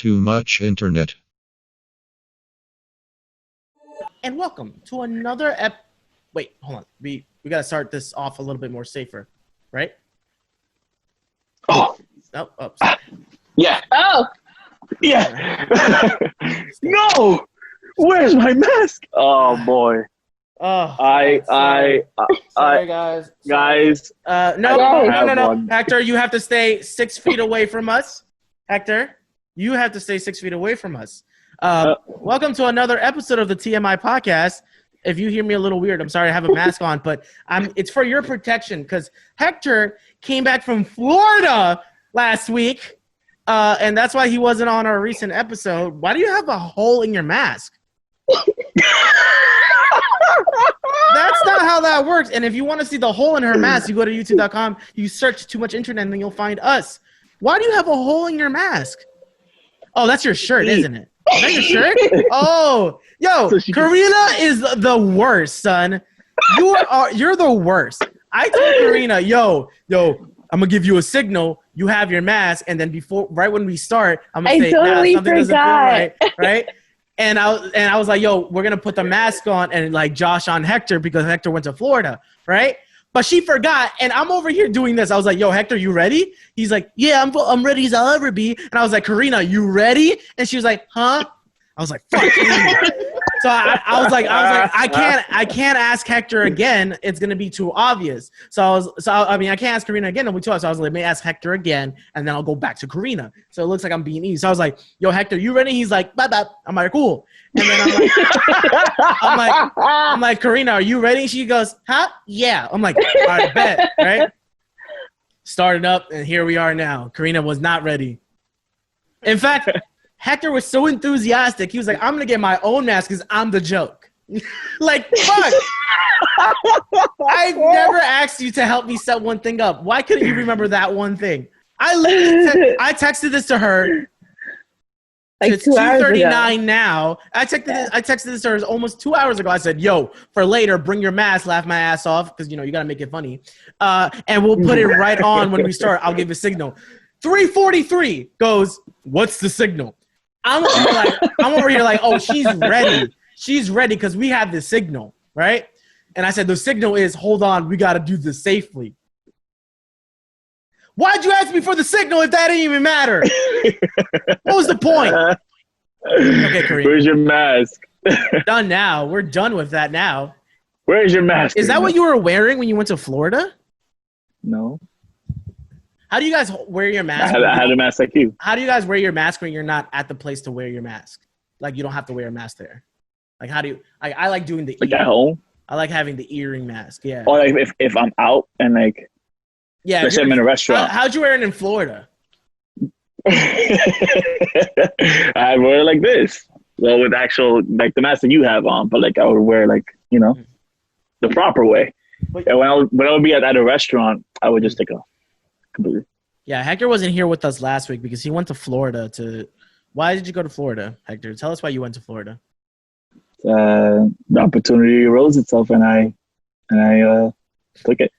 Too much internet. And welcome to another Wait, hold on. We gotta start this off a little bit more safer, right? Oh, Sorry. yeah, Oh, yeah. No, where's my mask? Oh boy. Sorry, guys. Guys. No. Hector, you have to stay 6 feet away from us. Hector, you have to stay 6 feet away from us. Welcome to another episode of the TMI podcast. If you hear me a little weird, I'm sorry I have a mask on, but it's for your protection because Hector came back from Florida last week, and that's why he wasn't on our recent episode. Why do you have a hole in your mask? That's not how that works. And if you want to see the hole in her mask, you go to youtube.com, you search Too Much Internet, and then you'll find us. Why do you have a hole in your mask? Oh, that's your shirt, isn't it? Is that your shirt? Oh, yo, Karina is the worst, son. You're the worst. I told Karina, yo, I'm gonna give you a signal. You have your mask, and then right when we start, I'm gonna say, totally something doesn't feel forgot. right? And I was like, yo, we're gonna put the mask on and like Josh on Hector because Hector went to Florida, right? But she forgot, and I'm over here doing this. I was like, yo, Hector, you ready? He's like, yeah, I'm ready as I'll ever be. And I was like, Karina, you ready? And she was like, huh? I was like, fuck. So I was like, I can't ask Hector again. It's gonna be too obvious. I can't ask Karina again. It'll be too obvious. So I was like, let me ask Hector again, and then I'll go back to Karina. So it looks like I'm being easy. So I was like, yo, Hector, you ready? He's like, bye. I'm like, cool. And then I'm like, Karina, are you ready? She goes, huh? Yeah. I'm like, all right, bet, right? Started up, and here we are now. Karina was not ready. In fact, Hector was so enthusiastic. He was like, I'm going to get my own mask because I'm the joke. Like, fuck. I've never asked you to help me set one thing up. Why couldn't you remember that one thing? I texted this to her. like it's 2:39 now. I texted this to her almost 2 hours ago. I said, yo, for later, bring your mask, laugh my ass off, because, you got to make it funny. And we'll put it right on when we start. I'll give a signal. 3:43 goes, what's the signal? I'm over here like, oh, she's ready. She's ready because we have the signal, right? And I said, the signal is, hold on, we got to do this safely. Why'd you ask me for the signal if that didn't even matter? What was the point? Okay, Karina. Where's your mask? Done now. We're done with that now. Where's your mask? Is that what you were wearing when you went to Florida? No. How do you guys wear your mask? I had a mask like you. How do you guys wear your mask when you're not at the place to wear your mask? Like, you don't have to wear a mask there. Like, how do you? I like doing the like at home. I like having the earring mask. Yeah. Or like if I'm out and like, yeah, let's say I'm in a restaurant. How'd you wear it in Florida? I wear it like this. Well, with actual like the mask that you have on, but like I would wear like the proper way. But, and when I would be at a restaurant, I would just take off. Completely. Yeah, Hector wasn't here with us last week because he went to Florida to. Why did you go to Florida, Hector? Tell us why you went to Florida. The opportunity arose itself, and I took it.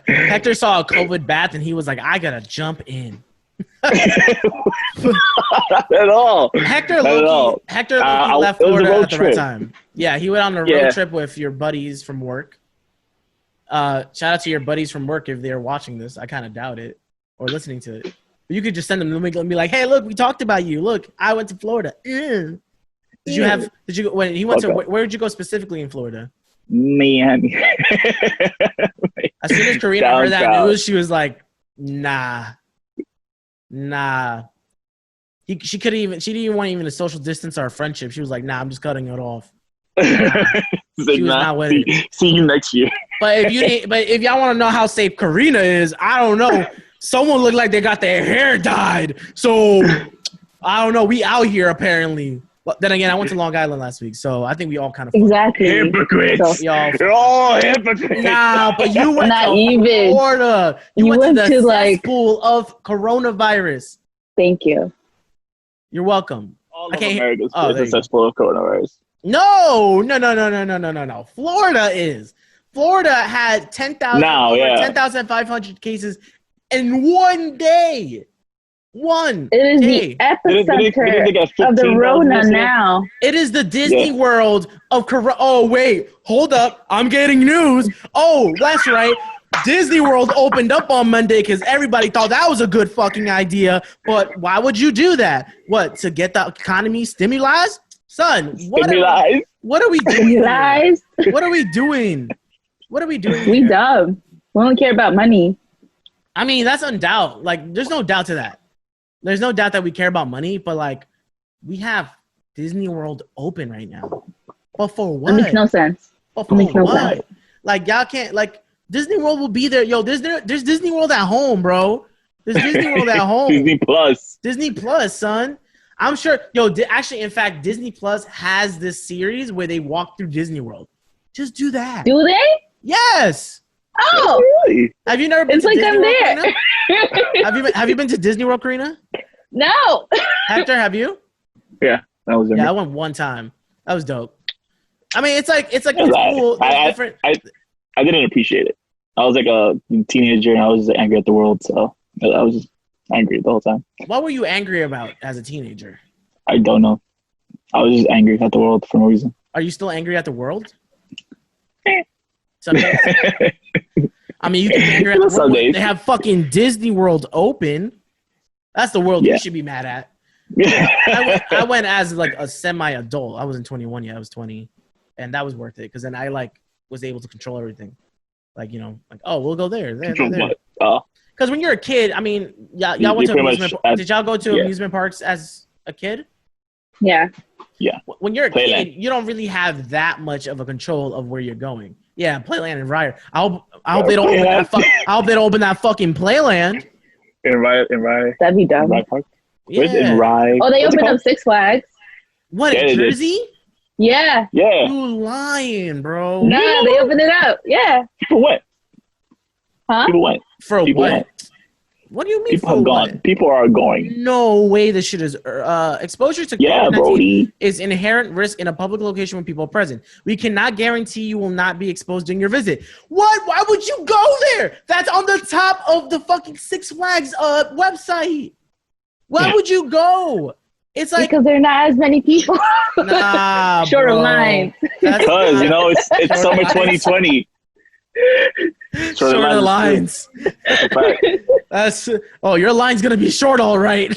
Hector saw a COVID bath, and he was like, "I gotta jump in." Not at all. Hector left Florida at the right time. Yeah, he went on a road trip with your buddies from work. Shout out to your buddies from work if they're watching this. I kind of doubt it or listening to it. But you could just send them and be like, "Hey, look, we talked about you. Look, I went to Florida." When where did you go specifically in Florida? Miami. As soon as Karina heard that news, she was like, "Nah." She didn't even want a social distance or a friendship. She was like, "Nah, I'm just cutting it off." She was not with it. See you next year. But if y'all want to know how safe Karina is, I don't know. Someone looked like they got their hair dyed. So I don't know. We out here apparently. But then again, I went to Long Island last week, so I think we all kind of exactly hypocrites. You're all hypocrites. Nah, but you went to Florida. You went to the cesspool of coronavirus. Thank you. You're welcome. All of America's a cesspool of coronavirus. No. Florida had 10,500 cases in one day. It is Hey, the epicenter Didn't they get of the 15,000 Rona yesterday? now. it is the Disney World of Corona. Oh, wait. Hold up. I'm getting news. Oh, that's right. Disney World opened up on Monday because everybody thought that was a good fucking idea. But why would you do that? What, to get the economy stimulized? Son, what are we doing here? Lies. What are we doing? What are we doing We here? dumb. We don't care about money. I mean, that's undoubt. Like, there's no doubt to that. There's no doubt that we care about money, but like, we have Disney World open right now. But for what? It makes no sense. But for makes no what? sense. Like, y'all can't, like, Disney World will be there. Yo, there's Disney World at home, bro. There's Disney World at home. Disney Plus. Disney Plus, son. I'm sure. Yo, actually, in fact, Disney Plus has this series where they walk through Disney World. Just do that. Do they? Yes. Oh, Really? Have you never been it's to like Disney I'm World, there. Karina? Have you been to Disney World, Karina? No. Hector, have you? Yeah, that was Yeah, I went one time. That was dope. I mean, it's It was cool. It's different. I didn't appreciate it. I was like a teenager and I was angry at the world, so I was just angry the whole time. What were you angry about as a teenager? I don't know. I was just angry at the world for no reason. Are you still angry at the world? Some days. I mean, you can be angry at the Some world. days. They have fucking Disney World open. That's the world you should be mad at. I went as like a semi-adult. I wasn't 21 yet. I was 20, and that was worth it because then I like was able to control everything. Like, you know, like, oh, we'll go there. Because when you're a kid, I mean, y'all went to amusement. Did y'all go to amusement parks as a kid? Yeah. Yeah. When you're a Playland. kid, you don't really have that much of a control of where you're going. Yeah, Playland and Ryer. I hope they don't open that. I hope they don't open that fucking Playland. In Rye. That'd be dumb. Rye Park. Yeah. In Rye. Oh, they What's it opened called? up Six Flags. What, Yeah, in they did. Jersey? Yeah. Yeah. You lying, bro. Nah, they opened it up. Yeah. People went. Huh? People went. For People what? went. What do you mean People for have gone. what? People are going. No way this shit is exposure to Yeah, COVID-19 Brody. is inherent risk in a public location when people are present. We cannot guarantee you will not be exposed during your visit. What? Why would you go there? That's on the top of the fucking Six Flags website. Why would you go? It's like Because there are not as many people. nah, Shorter bro. lines. That's Because, not- it's summer 2020. shorter lines. That's your line's gonna be short, all right.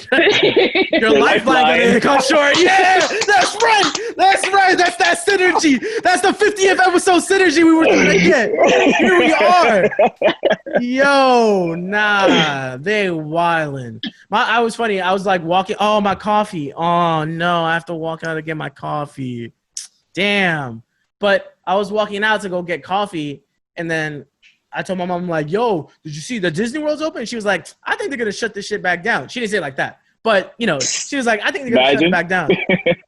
Your lifeline gonna come short. Yeah, that's right. That's right. That's that synergy. That's the 50th episode synergy we were trying to get. Here we are. Yo, nah, they wildin'. I was funny. I was like walking. Oh, my coffee. Oh no, I have to walk out to get my coffee. Damn. But I was walking out to go get coffee, and then I told my mom, I'm like, yo, did you see the Disney World's open? And she was like, I think they're going to shut this shit back down. She didn't say it like that. But, you know, she was like, I think they're going to shut it back down.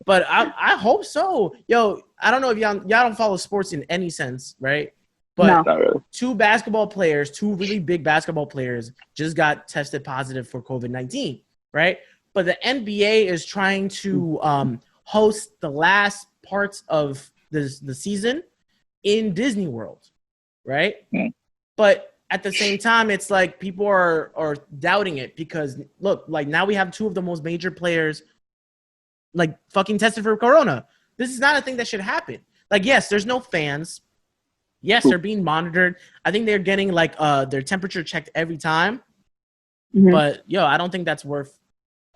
But I hope so. Yo, I don't know if y'all don't follow sports in any sense, right? But No. Not really. two really big basketball players just got tested positive for COVID-19, right? But the NBA is trying to host the last parts of the season in Disney World, right? Mm. But at the same time, it's like people are doubting it because look, like now we have two of the most major players like fucking tested for corona. This is not a thing that should happen. Like, yes, there's no fans. Yes, they're being monitored. I think they're getting like their temperature checked every time. Mhm. But yo, I don't think that's worth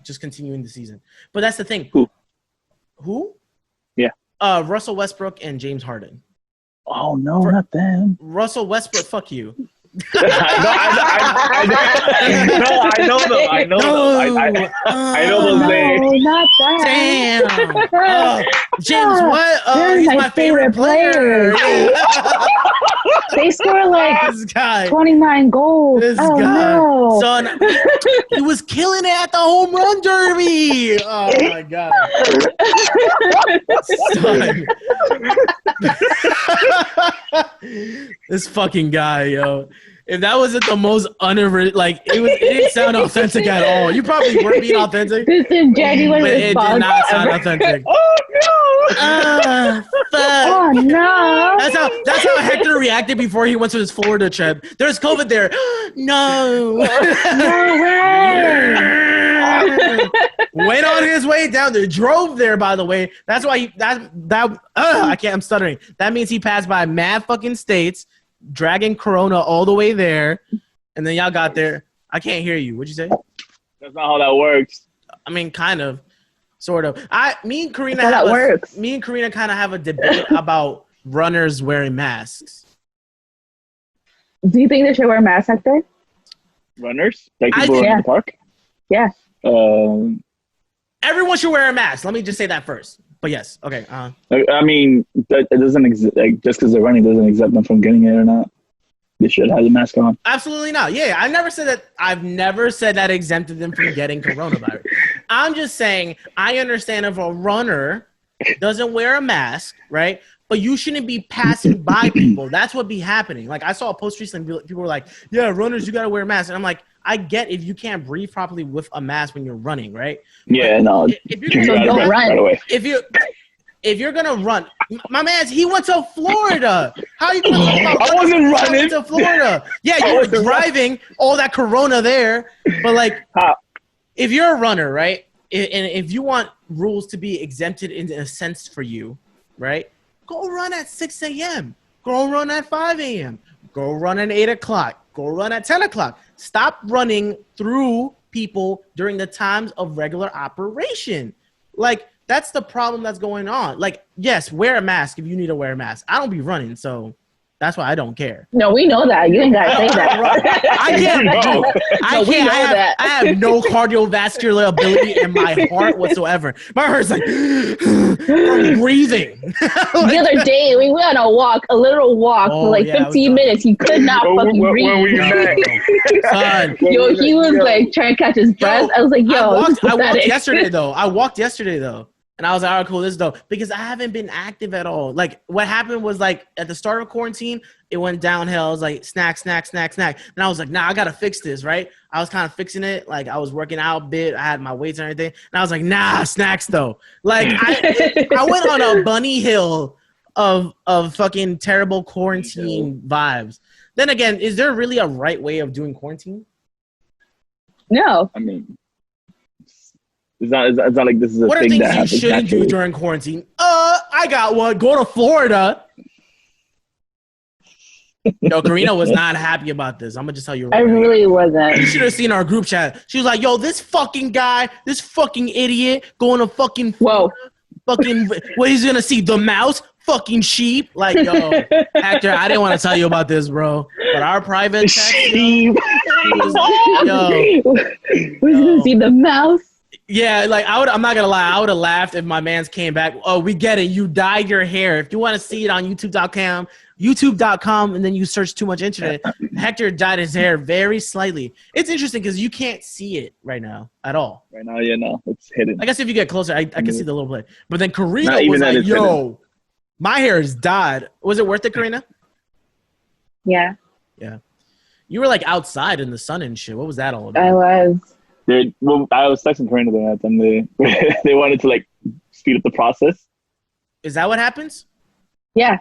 just continuing the season. But that's the thing. Who? Yeah. Russell Westbrook and James Harden. Oh, no, not them. Russell Westbrook, fuck you. I know them. I know those names. No, not that. Damn. James, what? They're He's my my favorite player. They score like This guy. 29 goals. This Oh, guy. no. Son, he was killing it at the home run derby. Oh, my God. Son. This fucking guy, yo. If that wasn't the most it didn't sound authentic at all. You probably weren't being authentic, This is genuine but it response. did not sound ever. authentic. Oh, Fuck. Oh, no. That's how Hector reacted before he went to his Florida trip. There's COVID there. No. No way. Went on his way down there, drove there, by the way. That's why I can't, I'm stuttering. That means he passed by mad fucking states, dragging Corona all the way there, and then y'all got there. I can't hear you. What'd you say? That's not how that works. I mean, kind of, sort of. Me and Karina kind of have a debate about runners wearing masks. Do you think they should wear masks, Hector? Runners? Like people in the park? Yeah. Everyone should wear a mask. Let me just say that first. But yes, okay. I mean, it doesn't exist. Like, just because they're running doesn't exempt them from getting it or not. They should have the mask on. Absolutely not. Yeah, I've never said that. I've never said that exempted them from getting coronavirus. I'm just saying I understand if a runner doesn't wear a mask, right? But you shouldn't be passing by people. That's what be happening. Like, I saw a post recently. People were like, yeah, runners, you got to wear a mask. And I'm like, I get if you can't breathe properly with a mask when you're running, right? Yeah, but no. If you're gonna run, if you're gonna run, my man, he went to Florida. How are you gonna talk about? I wasn't running to Florida. Yeah, you were driving all that Corona there, but like, if you're a runner, right, and if you want rules to be exempted in a sense for you, right, go run at 6 a.m. Go run at 5 a.m. Go run at 8 o'clock. Go run at 10 o'clock. Stop running through people during the times of regular operation. Like, that's the problem that's going on. Like, yes, wear a mask if you need to wear a mask. I don't be running, so that's why I don't care. No, we know that. You ain't got to say that. I can't. I have no cardiovascular ability in my heart whatsoever. My heart's like, I'm breathing. The other day, we went on a walk, a literal walk for like 15 minutes. He could not fucking breathe. Yo, he was like trying to catch his breath. I was like, yo, I walked yesterday, though. And I was like, all right, cool, this is dope. Because I haven't been active at all. Like, what happened was, like, at the start of quarantine, it went downhill. I was like, snack. And I was like, nah, I got to fix this, right? I was kind of fixing it. Like, I was working out a bit. I had my weights and everything. And I was like, nah, snacks, though. Like, I went on a bunny hill of fucking terrible quarantine vibes. Then again, is there really a right way of doing quarantine? No. I mean... It's not like this is a what thing that happens. What are things you shouldn't naturally do during quarantine? I got one. Go to Florida. Yo, Karina was not happy about this. I'm going to just tell you right now. I really wasn't. You should have seen our group chat. She was like, yo, this fucking guy, this fucking idiot going to fucking Florida. Fucking, what he's going to see? The mouse? Fucking sheep? Like, yo, Hector, I didn't want to tell you about this, bro. But our private text, sheep. We're going to see the mouse. Yeah, like I'm not gonna lie, I would have laughed if my man's came back. Oh, we get it. You dyed your hair. If you want to see it on YouTube.com, and then you search too much internet, Hector dyed his hair very slightly. It's interesting because you can't see it right now at all. Right now, yeah, no, it's hidden. I guess if you get closer, I can see the little bit. But then Karina was like, yo, my hair is dyed. Was it worth it, Karina? Yeah. Yeah. You were like outside in the sun and shit. What was that all about? I was. Well, I was texting Karina that time. They wanted to like speed up the process. Is that what happens? Yeah.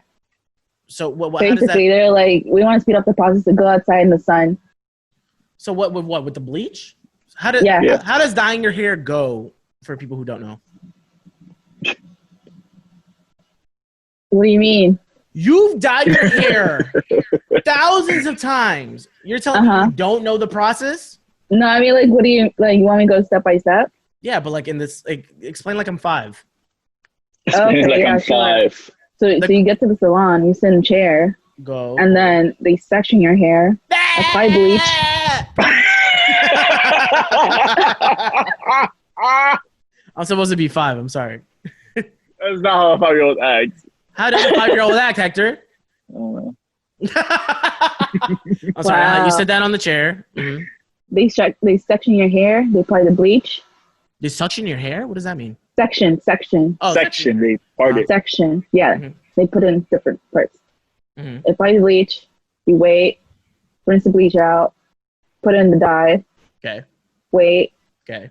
So what? Basically, they're like, we want to speed up the process to go outside in the sun. So what with the bleach? How does dyeing your hair go for people who don't know? What do you mean? You've dyed your hair thousands of times. You're telling me you don't know the process? No, I mean, like, what do you, like, you want me to go step by step? Yeah, but, like, in this, like, explain like I'm 5. Okay, like I'm 5. So you get to the salon, you sit in a chair. Go. And then they section your hair, apply bleach. I'm supposed to be 5, I'm sorry. That's not how a 5-year-old acts. How does a 5-year-old act, Hector? I don't know. I'm sorry, you said that on the chair. Mm-hmm. They section your hair. They apply the bleach. They suction your hair? What does that mean? Section. Oh, section. They part it. Section. Yeah. Mm-hmm. They put it in different parts. Mm-hmm. Apply the bleach. You wait. Rinse the bleach out. Put it in the dye. Okay. Wait. Okay.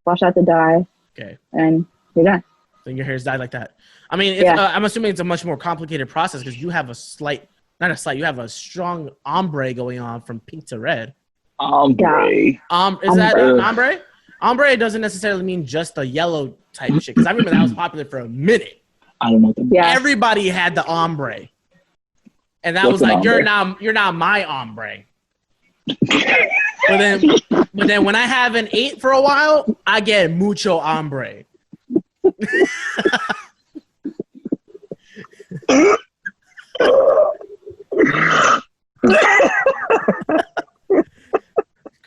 Wash out the dye. Okay. And you're done. Then your hair is dyed like that. I mean, I'm assuming it's a much more complicated process because you have you have a strong ombre going on from pink to red. Ombre. Is that ombre? Ombre doesn't necessarily mean just the yellow type of shit. Because I remember that was popular for a minute. I don't know what that means. Yeah. Everybody had the ombre. And that was like, you're not my ombre. But then when I haven't ate for a while, I get mucho ombre.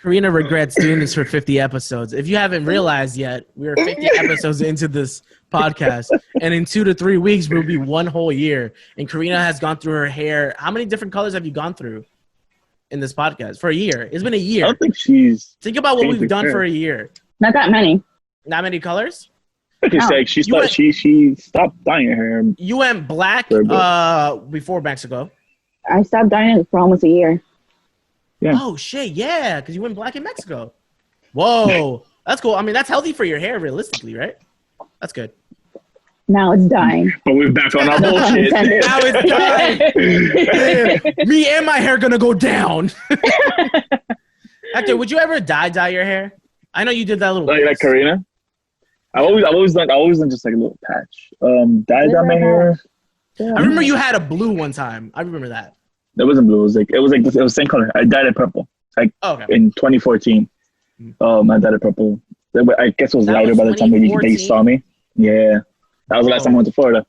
Karina regrets doing this for 50 episodes. If you haven't realized yet, we're 50 episodes into this podcast, and in 2 to 3 weeks, we'll be 1 whole year. And Karina has gone through her hair. How many different colors have you gone through in this podcast for a year? It's been a year. I don't think she's. Think about what we've done for a year. Not that many. Not many colors? She's like, she stopped dyeing her hair. You went black before Mexico. I stopped dyeing it for almost a year. Yeah. Oh, shit, yeah, because you went black in Mexico. Whoa, that's cool. I mean, that's healthy for your hair, realistically, right? That's good. Now it's dying. But we're back on our bullshit. Now it's dying. Me and my hair gonna go down. Hector, would you ever dye your hair? I know you did that little. Like Karina? I've always done just like a little patch. Dyed my hair. I remember you had a blue one time. I remember that. It wasn't blue. It was the same color. I dyed it purple. In 2014. I dyed it purple. I guess it was lighter by the time they saw me. Yeah, that was the last time I went to Florida.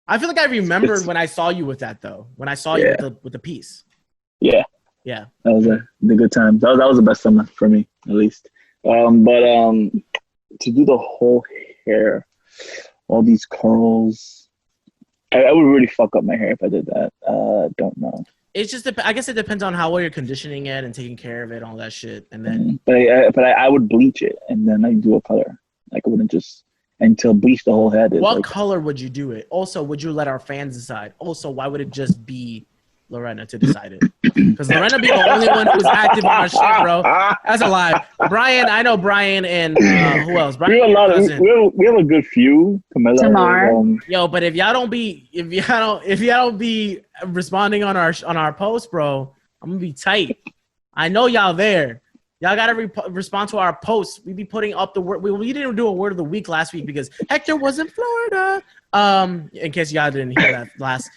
I feel like I remembered when I saw you with that though. When I saw you with the piece. Yeah. Yeah. That was the good time. That was the best summer for me, at least. But to do the whole hair, all these curls. I would really fuck up my hair if I did that. Don't know. It's just, I guess it depends on how well you're conditioning it and taking care of it, all that shit. And then, but I would bleach it and then I do a color. Like I wouldn't just until bleach the whole head. What color would you do it? Also, would you let our fans decide? Also, why would it just be Lorena to decide it? Because Lorena be the only one who's active on our shit, bro. That's a lie. Brian, I know Brian and who else? Brian, we have a good few. Tamar. Yo, but if y'all don't be responding on our post, bro, I'm gonna be tight. I know y'all there. Y'all gotta respond to our posts. We be putting up the word. We didn't do a word of the week last week because Hector was in Florida. In case y'all didn't hear that last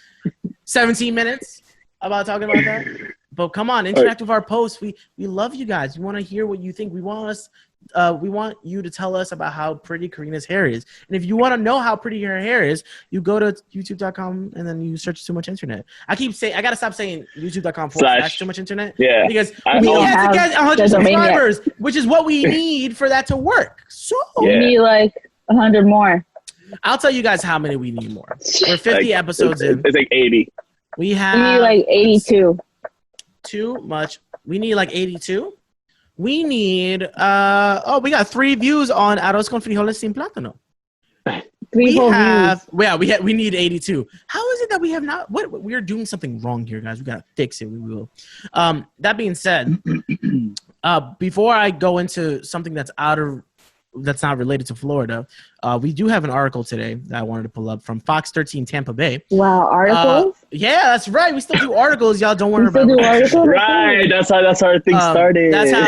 17 minutes about talking about that. But come on, interact with our posts. We love you guys. We want to hear what you think. We want you to tell us about how pretty Karina's hair is. And if you want to know how pretty her hair is, you go to youtube.com and then you search Too Much Internet. I gotta stop saying youtube.com/Too Much Internet. Yeah. Because we have to get 100 subscribers, which is what we need for that to work. So we need like 100 more. I'll tell you guys how many we need more. We're 50 episodes in. It's like 80. We need like 82. Too much. We need like 82. We need we got 3 views on Arroz con frijoles sin plátano. We need 82. How is it that we have not? What we are doing something wrong here, guys. We gotta fix it. We will. That being said, before I go into something that's not related to Florida, we do have an article today that I wanted to pull up from Fox 13 Tampa Bay. Wow, articles? Yeah, that's right. We still do articles. Y'all don't worry about it. Right, that's how things started. That's how.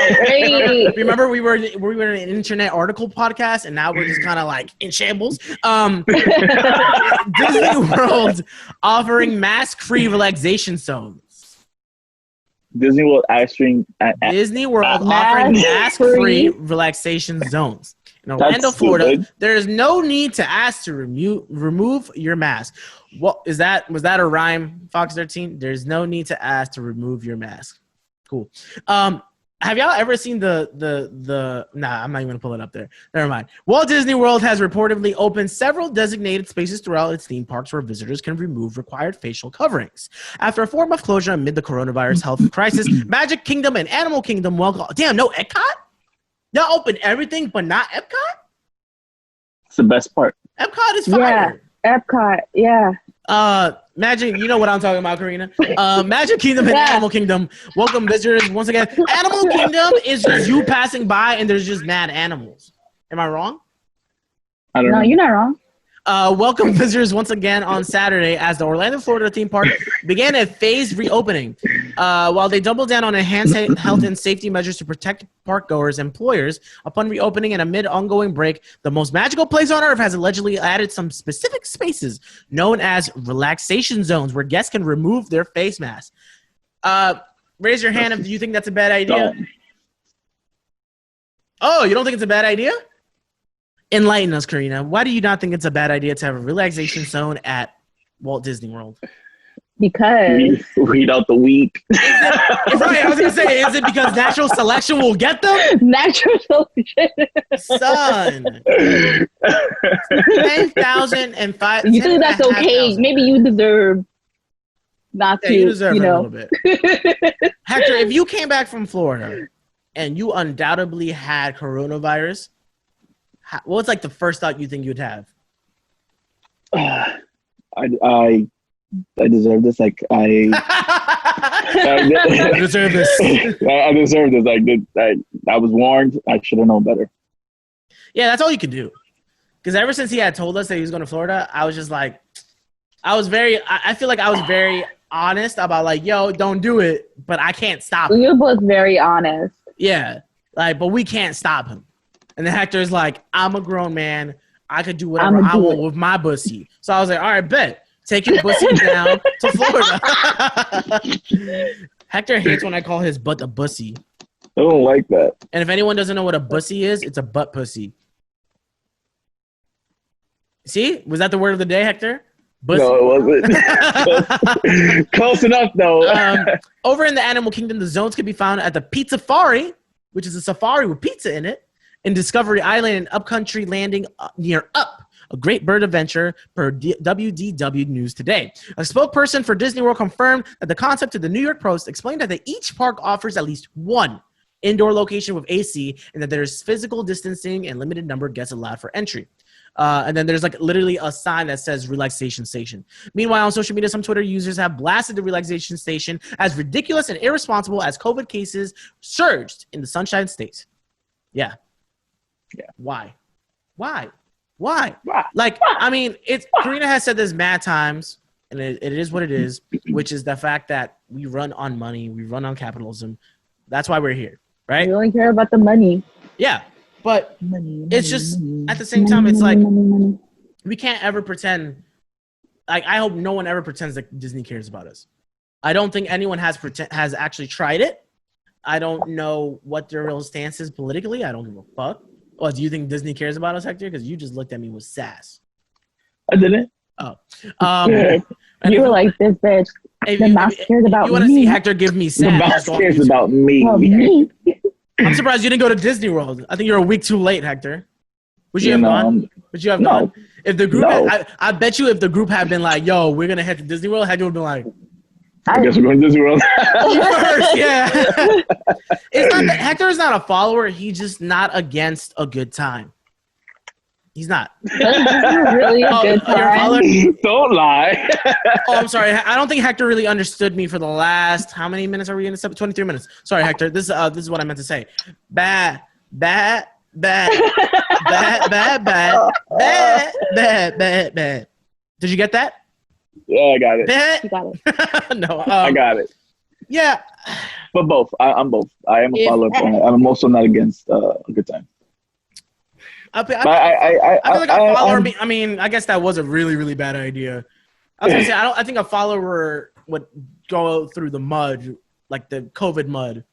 Remember we were an internet article podcast, and now we're just kind of like in shambles. Disney World offering mask-free relaxation zones. Disney World offering mask-free relaxation zones. In Orlando, Florida, there is no need to ask to remove your mask. What is that? Was that a rhyme, Fox 13? There's no need to ask to remove your mask. Cool. Have y'all ever seen the nah, I'm not even gonna pull it up there. Never mind. Walt Disney World has reportedly opened several designated spaces throughout its theme parks where visitors can remove required facial coverings. After a 4-month closure amid the coronavirus health crisis, Magic Kingdom and Animal Kingdom welcome. Damn, no Epcot? Y'all open everything but not Epcot? It's the best part. Epcot is fire. Yeah, Epcot, yeah. Magic, you know what I'm talking about, Karina. Magic Kingdom and Animal Kingdom welcome visitors once again. Animal Kingdom is just you passing by and there's just mad animals. Am I wrong? I don't know. No, you're not wrong. welcome visitors once again on Saturday as the Orlando, Florida theme park began a phased reopening. While they doubled down on enhanced health and safety measures to protect park goers and employers upon reopening and amid ongoing break, the most magical place on earth has allegedly added some specific spaces known as relaxation zones where guests can remove their face masks. Raise your hand if you think that's a bad idea. Oh, you don't think it's a bad idea? Enlighten us, Karina. Why do you not think it's a bad idea to have a relaxation zone at Walt Disney World? Because weed out the weak. Right, I was gonna say, is it because natural selection will get them? Natural selection. Son. 10,005. You think that's okay? Maybe you deserve not to. You deserve a little bit. Hector, if you came back from Florida and you undoubtedly had coronavirus, what's like the first thought you think you'd have? I deserve this. Like I deserve this. I deserve this. I was warned. I should have known better. Yeah, that's all you can do. Because ever since he had told us that he was going to Florida, I was just like, I feel like I was very honest about like, yo, don't do it, but I can't stop him. You're both very honest. Yeah, like, but we can't stop him. And then Hector's like, I'm a grown man. I could do whatever I want with my bussy. So I was like, all right, bet. Take your bussy down to Florida. Hector hates when I call his butt a bussy. I don't like that. And if anyone doesn't know what a bussy is, it's a butt pussy. See? Was that the word of the day, Hector? Bussy. No, it wasn't. Close enough, though. Over in the animal kingdom, the zones can be found at the Pizzafari, which is a safari with pizza in it, in Discovery Island and Upcountry Landing near Up, a great bird adventure per WDW News Today. A spokesperson for Disney World confirmed that the concept to the New York Post explained that each park offers at least one indoor location with AC and that there's physical distancing and limited number of guests allowed for entry. And then there's like literally a sign that says relaxation station. Meanwhile, on social media, some Twitter users have blasted the relaxation station as ridiculous and irresponsible as COVID cases surged in the Sunshine State. Yeah. Why? Like, I mean, Karina has said this mad times, and it is what it is, which is the fact that we run on money, we run on capitalism. That's why we're here, right? We only care about the money. Yeah, but it's just at the same time, it's like we can't ever pretend. Like, I hope no one ever pretends that Disney cares about us. I don't think anyone has actually tried it. I don't know what their real stance is politically. I don't give a fuck. Oh, do you think Disney cares about us, Hector? Because you just looked at me with sass. I didn't. Oh. You were like, this bitch. The mouse cares about me. You want to see Hector give me sass? The mouse cares about me. I'm surprised you didn't go to Disney World. I think you're a week too late, Hector. Would you have gone? Would you have gone? If the group, I bet you if the group had been like, yo, we're going to head to Disney World, Hector would have been like, I guess we're going to Disney World. First, yeah. Hector is not a follower. He's just not against a good time. He's not. Really a good time. Don't lie. Oh, I'm sorry. I don't think Hector really understood me for the last. How many minutes are we in this episode? 23 minutes. Sorry, Hector. This is what I meant to say. Bad. Did you get that? Yeah, I got it. You got it. No, I got it. Yeah, but both. I'm both. I am a follower. I'm also not against a good time. I feel like a follower. I mean, I guess that was a really, really bad idea. I was gonna say I think a follower would go through the mud, like the COVID mud,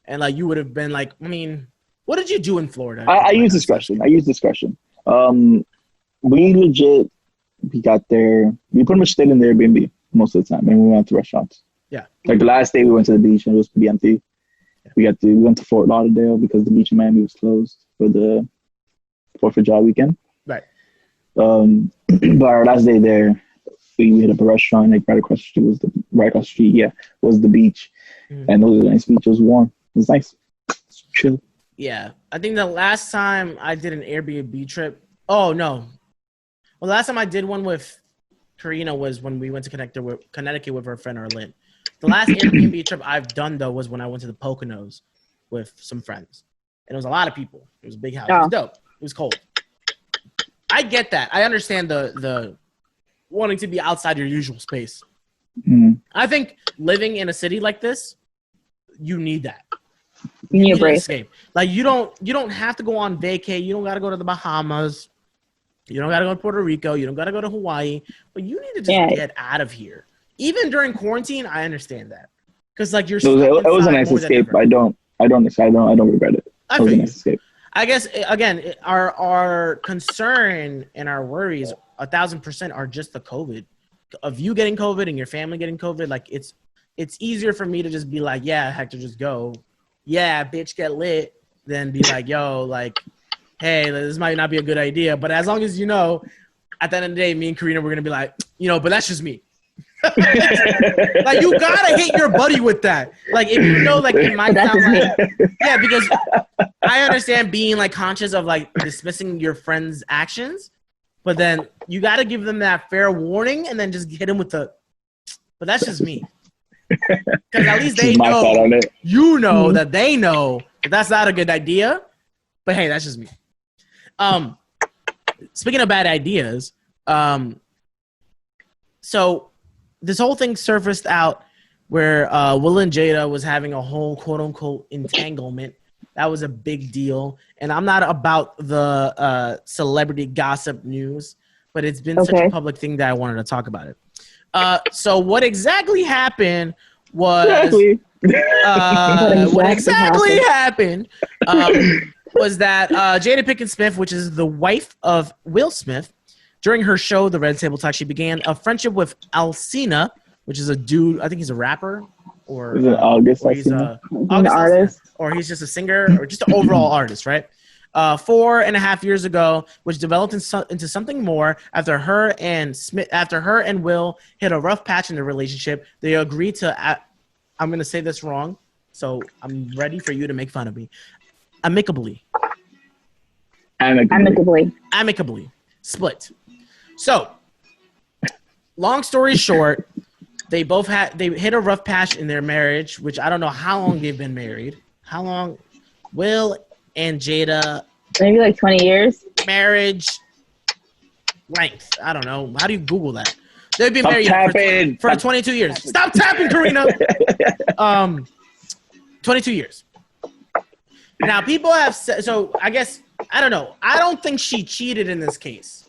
and like you would have been like, I mean, what did you do in Florida? I use discretion. We got there. We pretty much stayed in the Airbnb most of the time, and we went to restaurants. Yeah. Like the last day, we went to the beach, and it was pretty empty. Yeah. We went to Fort Lauderdale because the beach in Miami was closed for the 4th of July weekend. Right. But our last day there, we hit up a restaurant. Like right across the street was the beach, and it was a nice beach. It was warm. It was nice. It's chill. Yeah, I think the last time I did an Airbnb trip. Oh no. Well, the last time I did one with Karina was when we went to Connecticut with her friend Arlene. The last Airbnb trip I've done, though, was when I went to the Poconos with some friends. And it was a lot of people. It was a big house. It was dope. It was cold. I get that. I understand the wanting to be outside your usual space. I think living in a city like this, you need that. You need a break. Escape. Like you don't have to go on vacay. You don't got to go to the Bahamas. You don't got to go to Puerto Rico. You don't got to go to Hawaii. But you need to just get out of here. Even during quarantine, I understand that because like you're. It was a nice escape. I don't regret it. It was a nice escape. I guess again, our concern and our worries 1,000% are just the COVID. Of you getting COVID and your family getting COVID, like it's easier for me to just be like, yeah, Hector, just go. Yeah, bitch, get lit. Than be like, yo, like, hey, this might not be a good idea. But as long as you know, at the end of the day, me and Karina, we're going to be like, but that's just me. Like, you got to hit your buddy with that. Like, if you know, like, it might sound like, yeah, because I understand being, like, conscious of, like, dismissing your friend's actions. But then you got to give them that fair warning and then just hit them with but that's just me. Because at least they know, you know that they know that that's not a good idea. But hey, that's just me. Speaking of bad ideas, so this whole thing surfaced out where Will and Jada was having a whole quote unquote entanglement. That was a big deal. And I'm not about the celebrity gossip news, but it's been such a public thing that I wanted to talk about it. So what exactly happened was was that Jada Pinkett Smith, which is the wife of Will Smith, during her show, The Red Table Talk, she began a friendship with Alsina, which is a dude. I think he's a rapper, or is it August? Or he's an artist, or he's just a singer, or just an overall artist, right? 4.5 years ago, which developed into something more after her and Will hit a rough patch in their relationship. They agreed to. I'm going to say this wrong, so I'm ready for you to make fun of me. Amicably split. So, long story short, they hit a rough patch in their marriage, which I don't know how long they've been married. How long? Will and Jada, maybe like 20 years. Marriage length, I don't know. How do you Google that? They've been married for 22 years. Stop tapping, Karina. 22 years. Now, people have said, so I guess, I don't know. I don't think she cheated in this case.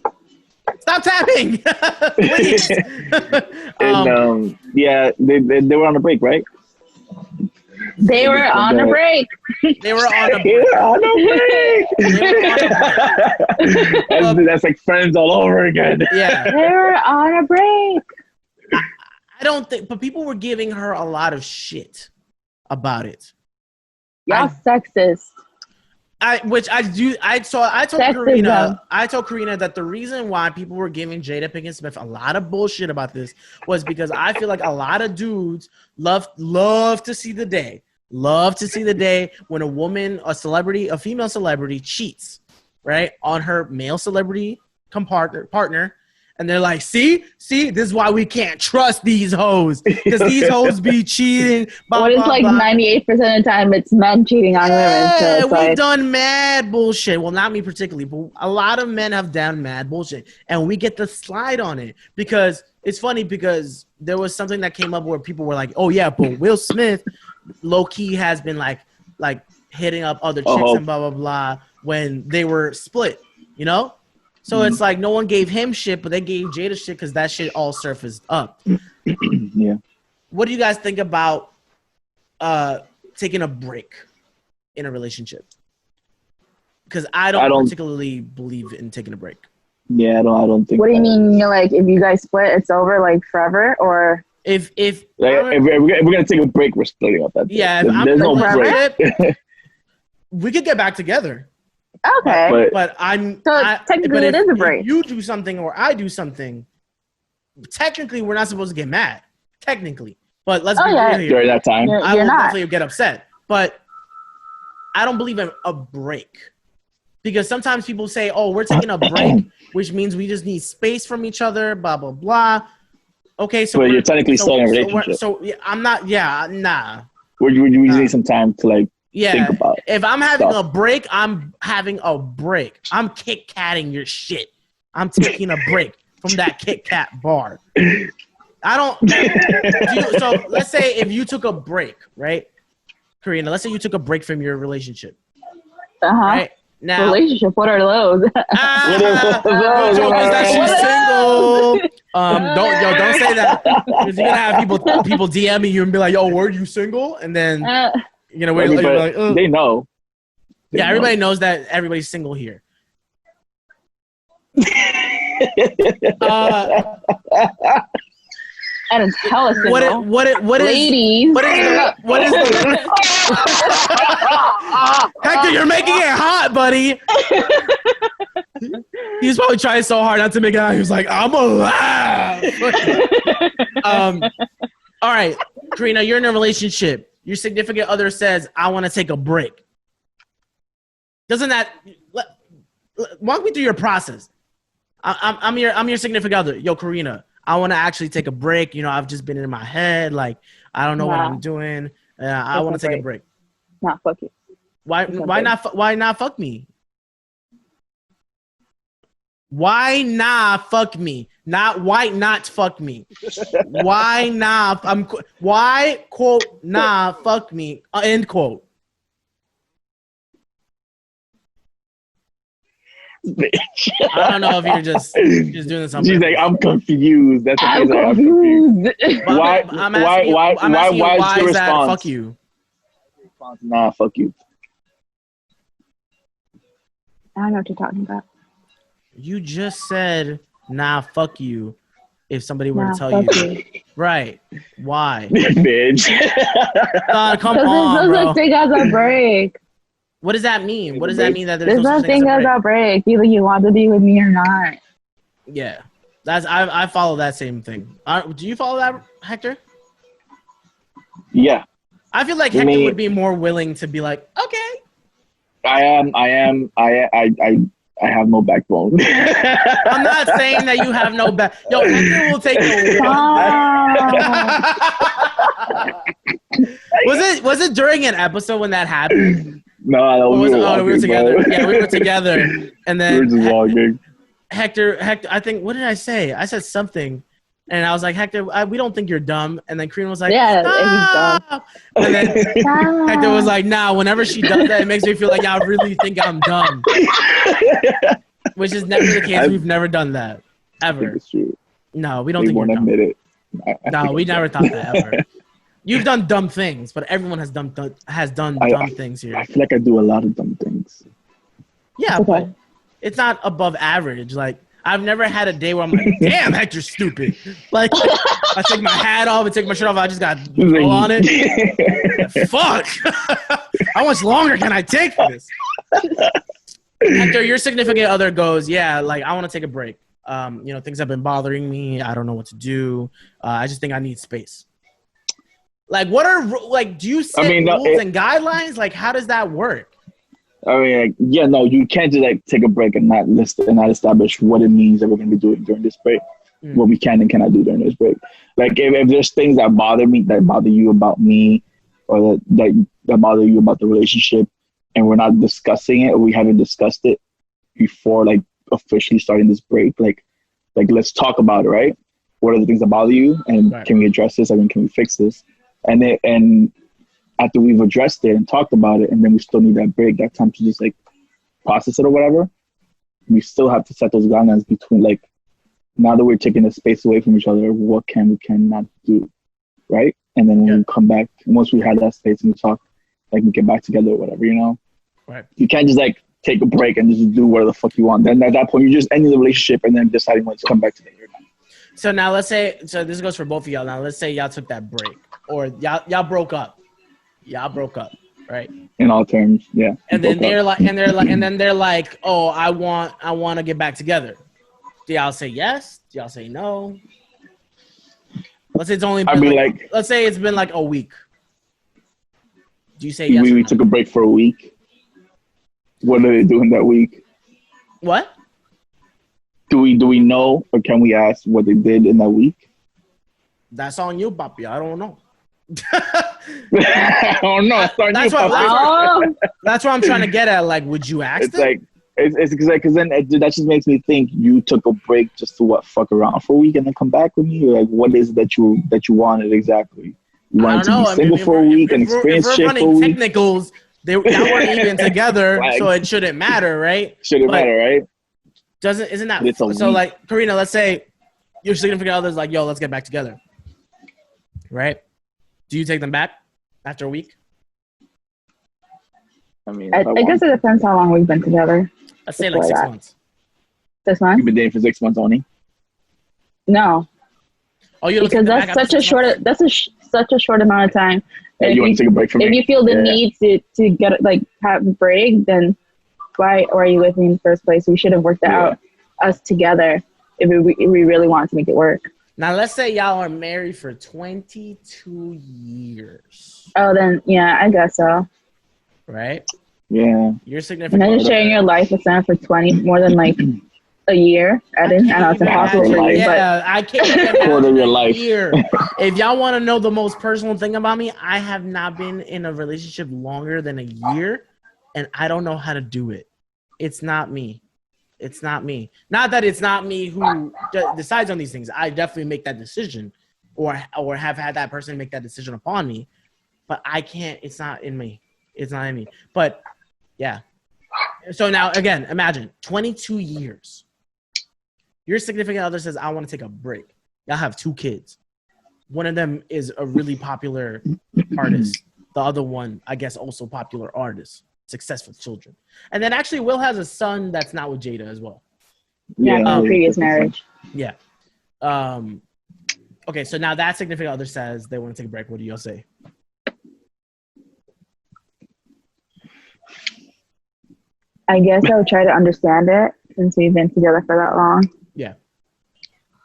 Stop tapping, please. And, yeah, they were on a break, right? They were on a break. That's like Friends all over again. Yeah. They were on a break. I don't think, but people were giving her a lot of shit about it. Y'all sexist. I told Karina that the reason why people were giving Jada Pinkett Smith a lot of bullshit about this was because I feel like a lot of dudes love to see the day when a female celebrity cheats, right, on her male celebrity partner. And they're like, see, this is why we can't trust these hoes, because these hoes be cheating. What is like 98% of the time, it's men cheating on women. So we've done mad bullshit. Well, not me particularly, but a lot of men have done mad bullshit, and we get the slide on it because it's funny because there was something that came up where people were like, oh yeah, but Will Smith low key has been like hitting up other chicks and blah blah blah when they were split, you know. So it's like no one gave him shit, but they gave Jada shit because that shit all surfaced up. Yeah. What do you guys think about taking a break in a relationship? Because I don't particularly believe in taking a break. Yeah, I don't think. What do you mean? Like, if you guys split, it's over, like forever, or if we're gonna take a break, we're splitting up. There's no break. We could get back together. Okay, but technically it is a break. If you do something or I do something, technically we're not supposed to get mad. Technically, but let's be real here. During that time, I will definitely get upset. But I don't believe in a break because sometimes people say, "Oh, we're taking a break," which means we just need space from each other. Blah blah blah. Okay, so you're technically still in a relationship. So I'm not. Yeah, nah. Would you need some time to like? Yeah, if I'm having a break, I'm having a break. I'm kick-catting your shit. I'm taking a break from that Kit Kat bar. I don't. So let's say if you took a break, right, Karina? Let's say you took a break from your relationship. Right? Now, relationship. What are those? The joke is that she's single. Don't say that. Because you're gonna have people DMing you and be like, "Yo, were you single?" And then you're gonna wait. Like, they know. Everybody knows that everybody's single here. And tell us what is ladies? What is Hector, you're making it hot, buddy. He's probably trying so hard not to make it hot. He was like, I'm alive. All right, Karina, you're in a relationship. Your significant other says, I want to take a break. Doesn't that walk me through your process? I'm your significant other. Yo, Karina, I want to actually take a break. You know, I've just been in my head. Like, I don't know what I'm doing. I want to take a break. Nah, fuck you. Why not fuck me? Why not fuck me? Not fuck me. Why not? Why quote nah fuck me end quote. I don't know if you're just doing this on She's purpose. like, I'm confused. That's what I'm confused. Why is the response? response? Fuck you. Nah, fuck you. I don't know what you're talking about. You just said nah fuck you if somebody were to tell you. Right. Why? Bitch. Come on, there's bro. no such thing as a break. What does that mean? What does that mean that there's no such thing as a break? Either you want to be with me or not. Yeah. I follow that same thing. Do you follow that, Hector? Yeah. I feel like Hector would be more willing to be like, okay. I have no backbone. I'm not saying that you have no back. Yo, Hector will take the Was it during an episode when that happened? No, we were together. Bro. Yeah, we were together, and then we were just walking. Hector. I think. What did I say? I said something, and I was like, Hector, we don't think you're dumb. And then Karina was like, yeah, he's dumb. And then Hector was like, nah. Whenever she does that, it makes me feel like y'all really think I'm dumb. Which is never the case. We've never done that ever. It's true. No, we don't think you're dumb. Admit it. No, we never thought that ever. You've done dumb things, but everyone has done dumb things here. I feel like I do a lot of dumb things. Yeah, but it's not above average. Like, I've never had a day where I'm like, damn, Hector's stupid. Like, I take my hat off and take my shirt off. I just got blow on it. Fuck. How much longer can I take for this? Hector, your significant other goes, yeah, like, I want to take a break. Things have been bothering me. I don't know what to do. I just think I need space. Like, do you set rules and guidelines? Like, how does that work? I mean, you can't just like take a break and not list and not establish what it means that we're going to be doing during this break, what we can and cannot do during this break. Like, if there's things that bother me, that bother you about me, or that bother you about the relationship, and we're not discussing it, or we haven't discussed it before, like, officially starting this break, like let's talk about it, right? What are the things that bother you, and can we address this? I mean, can we fix this? And after we've addressed it and talked about it, and then we still need that break, that time to just like process it or whatever, we still have to set those guidelines between, like, now that we're taking the space away from each other, what can we cannot do, right? And then when we come back, and once we have that space and we talk, like, we get back together or whatever, Right. You can't just like take a break and just do whatever the fuck you want. Then at that point, you're just ending the relationship and then deciding when to come back together. So now let's say, this goes for both of y'all. Now let's say y'all took that break, or y'all broke up. Y'all broke up, right? In all terms, yeah. And then they're like, oh, I want to get back together. Do y'all say yes? Do y'all say no? Let's say it's only been let's say it's been like a week. Do you say yes? We took a break for a week. What are they doing that week? What? Do we know, or can we ask what they did in that week? That's on you, papi. I don't know. Oh no, that's what I'm trying to get at. Like, would you ask them? Like, It's because then that just makes me think you took a break just to fuck around for a week and then come back with me. Or like, what is it that you wanted exactly? You wanted to be single for a week and experience shit for a week. Technicals, y'all weren't even together, so it shouldn't matter, right? Shouldn't matter, right? Isn't that so? Like, Karina, let's say your significant other's like, yo, let's get back together, right? Do you take them back after a week? I mean, I guess it depends how long we've been together. Let's say like 6 months. 6 months? You've been dating for 6 months only? No. Oh, you don't because that's such a short. That's such a short amount of time. Yeah, you want to take a break from me? If you feel the need to get like have a break, then why are you with me in the first place? We should have worked out us together if we really wanted to make it work. Now, let's say y'all are married for 22 years. Oh, then yeah, I guess so. Right? Yeah. You're significant. Imagine sharing your life with someone for more than like a year. Eddin. I know it's impossible. I can't quarter of your life. If y'all want to know the most personal thing about me, I have not been in a relationship longer than a year, and I don't know how to do it. It's not me. It's not me. Not that it's not me who decides on these things. I definitely make that decision, or have had that person make that decision upon me, but I can't. It's not in me. It's not in me. But yeah. So now again, imagine 22 years. Your significant other says, I want to take a break. Y'all have 2 kids. One of them is a really popular artist. The other one, I guess, also popular artist. Successful children. And then actually Will has a son that's not with Jada as well. Yeah, previous marriage. Yeah. Okay, so now that significant other says they want to take a break. What do y'all say? I guess I would try to understand it since we've been together for that long. Yeah.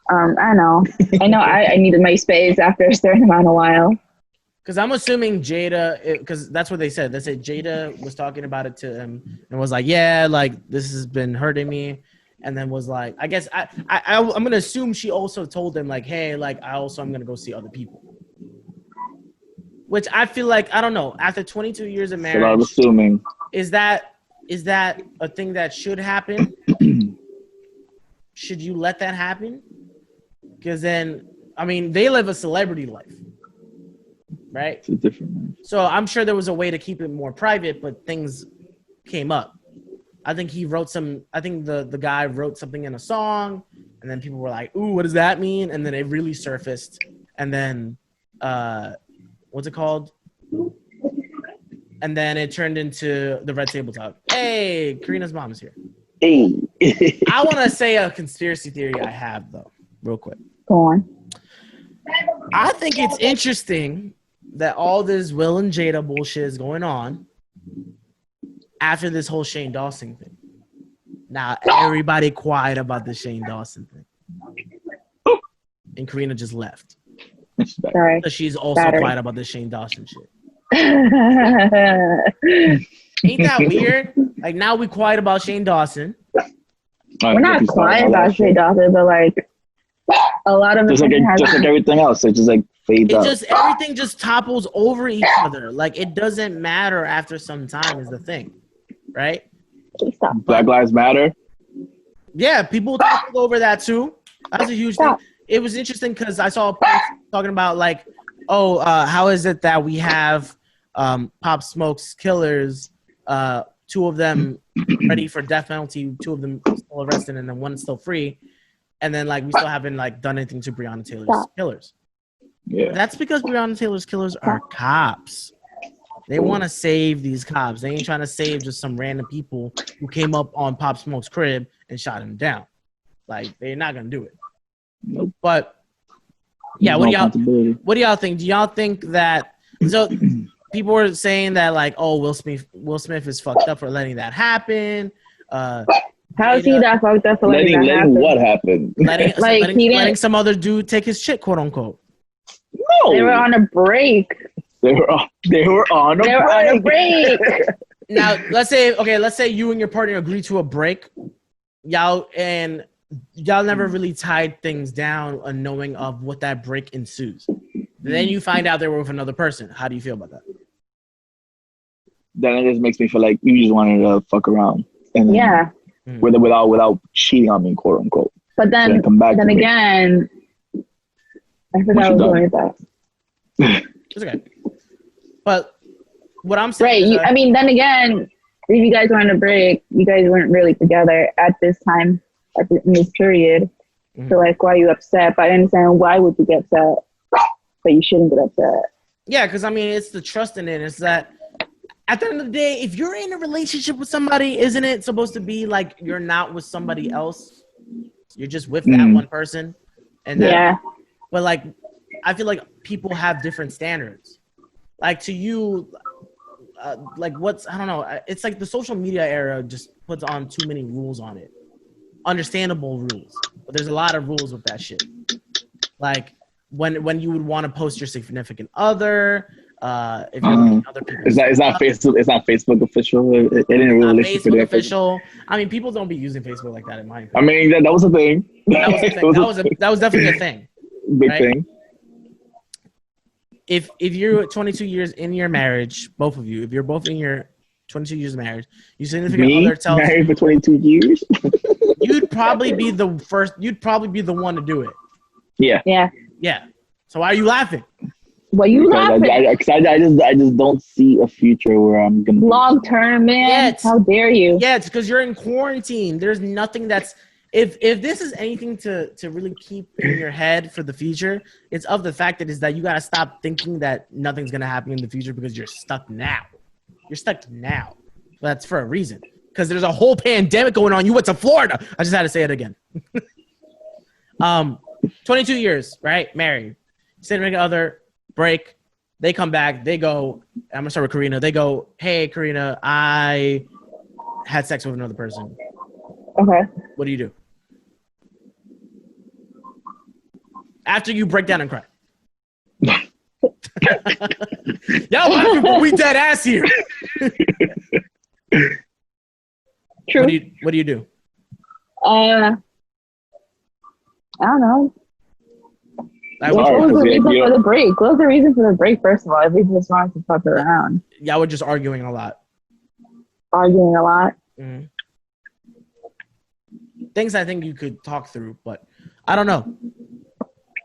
I know. I needed my space after a certain amount of while. Because I'm assuming Jada, because that's what they said. They said Jada was talking about it to him and was like, yeah, like this has been hurting me. And then was like, I guess I'm going to assume she also told him like, hey, like I'm going to go see other people. Which I feel like, I don't know, after 22 years of marriage. But I'm assuming. Is that a thing that should happen? Should you let that happen? Because then, I mean, they live a celebrity life, right? It's a different life. So I'm sure there was a way to keep it more private, but things came up. I think the guy wrote something in a song, and then people were like, ooh, what does that mean? And then it really surfaced. And then, what's it called? And then it turned into the Red Table Talk. Hey, Karina's mom is here. Hey. I want to say a conspiracy theory I have, though, real quick. Go on. I think it's interesting that all this Will and Jada bullshit is going on after this whole Shane Dawson thing. Now, everybody quiet about the Shane Dawson thing. And Karina just left. Sorry. So she's also quiet about the Shane Dawson shit. Ain't that weird? Like now we quiet about Shane Dawson. We're not quiet about Shane Dawson, but like a lot of just like everything else, it just like fades out. Everything just topples over each other. Like it doesn't matter after some time is the thing, right? Black Lives Matter. Yeah, people toppled over that too. That's a huge thing. It was interesting because I saw a post talking about like, how is it that we have Pop Smoke's killers, 2 of them ready for death penalty, 2 of them still arrested, and then 1 still free, and then like we still haven't like done anything to Breonna Taylor's killers. Yeah, that's because Breonna Taylor's killers are cops. They want to save these cops. They ain't trying to save just some random people who came up on Pop Smoke's crib and shot him down. Like they're not gonna do it. Nope. But yeah, what do y'all think? Do y'all think that so people were saying that like, oh, Will Smith is fucked up for letting that happen. How is he that fucked up for letting that happen? What happened? Letting some other dude take his shit, quote unquote. No, they were on a break. They were on a break. Now let's say you and your partner agree to a break, y'all never really tied things down on knowing of what that break ensues. Then you find out they were with another person. How do you feel about that? Then it just makes me feel like you just wanted to fuck around. And yeah. without cheating on me, quote unquote. But then again, I forgot what I was going with that. It's okay. But what I'm saying right, I mean, then again, if you guys were on a break, you guys weren't really together at this time, in this period. Mm-hmm. So, like, why are you upset? But I understand why would you get upset, but you shouldn't get upset. Yeah, because, I mean, it's the trust in it. It's that at the end of the day, if you're in a relationship with somebody, isn't it supposed to be like you're not with somebody else? You're just with that one person. And that, but, like, I feel like people have different standards. Like, to you, like, I don't know. It's like the social media era just puts on too many rules on it. Understandable rules. But there's a lot of rules with that shit. Like, when you would want to post your significant other, if you're looking at other people. It's not Facebook official. It didn't really Facebook official. I mean, people don't be using Facebook like that in my opinion. I mean, that was a thing. That was definitely a thing. Big thing. If you're 22 years in your marriage, both of you, if you're both in your 22 years of marriage, your significant other tells you married for 22 years, you'd probably be the one to do it. Yeah. So why are you laughing? Why you laughing? I just don't see a future where I'm gonna long term, man. How dare you? Yeah, it's because you're in quarantine. There's nothing that's if this is anything to really keep in your head for the future, it's of the fact that you gotta stop thinking that nothing's gonna happen in the future because you're stuck now. You're stuck now. But that's for a reason. Because there's a whole pandemic going on. You went to Florida. I just had to say it again. 22 years, right? Married. Significant other, break. They come back. They go, I'm going to start with Karina. They go, hey, Karina, I had sex with another person. Okay. What do you do? After you break down and cry. Y'all, but we dead ass here. True. What do you do? I don't know. What was the reason for the break? What was the reason for the break, first of all? If we just wanted to fuck around. Yeah, we're just arguing a lot. Mm-hmm. Things I think you could talk through, but I don't know.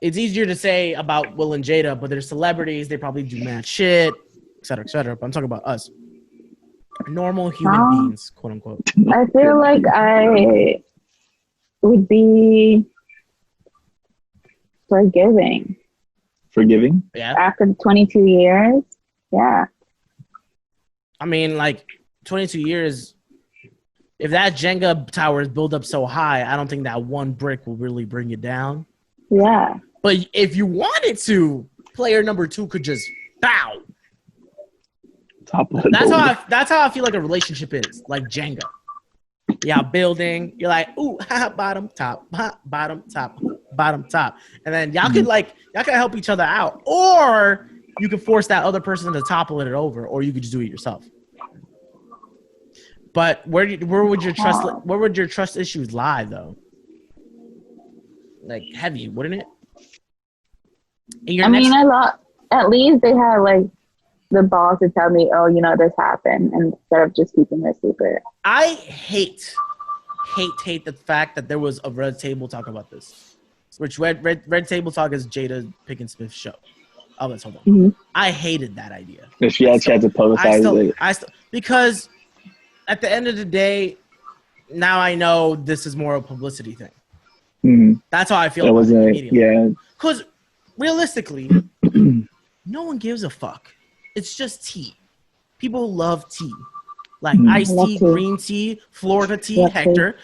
It's easier to say about Will and Jada, but they're celebrities. They probably do mad shit, et cetera, et cetera. But I'm talking about us. Normal human beings, quote unquote. I feel like I would be forgiving. Yeah. After 22 years? Yeah. I mean, like, 22 years, if that Jenga tower is built up so high, I don't think that one brick will really bring it down. Yeah. But if you wanted to, player number 2 could just bow. That's how I feel like a relationship is, like Jenga. Yeah, building. You're like, ooh, bottom, top, bottom, top, bottom, top, and then y'all could help each other out, or you could force that other person to topple it over, or you could just do it yourself. But where would your trust issues lie, though? Like, heavy, wouldn't it? At least they had like the balls to tell me, oh, you know, this happened, instead of just keeping it secret. I hate the fact that there was a Red Table Talk about this. Which Red Table Talk is Jada Pinkett Smith's show. Oh, let's hold on. Mm-hmm. I hated that idea. She had to publicize it. Because at the end of the day, now I know this is more a publicity thing. Mm-hmm. That's how I feel about it immediately. Yeah. Because realistically, no one gives a fuck. It's just tea. People love tea. Like iced tea, green tea, Florida tea, Hector.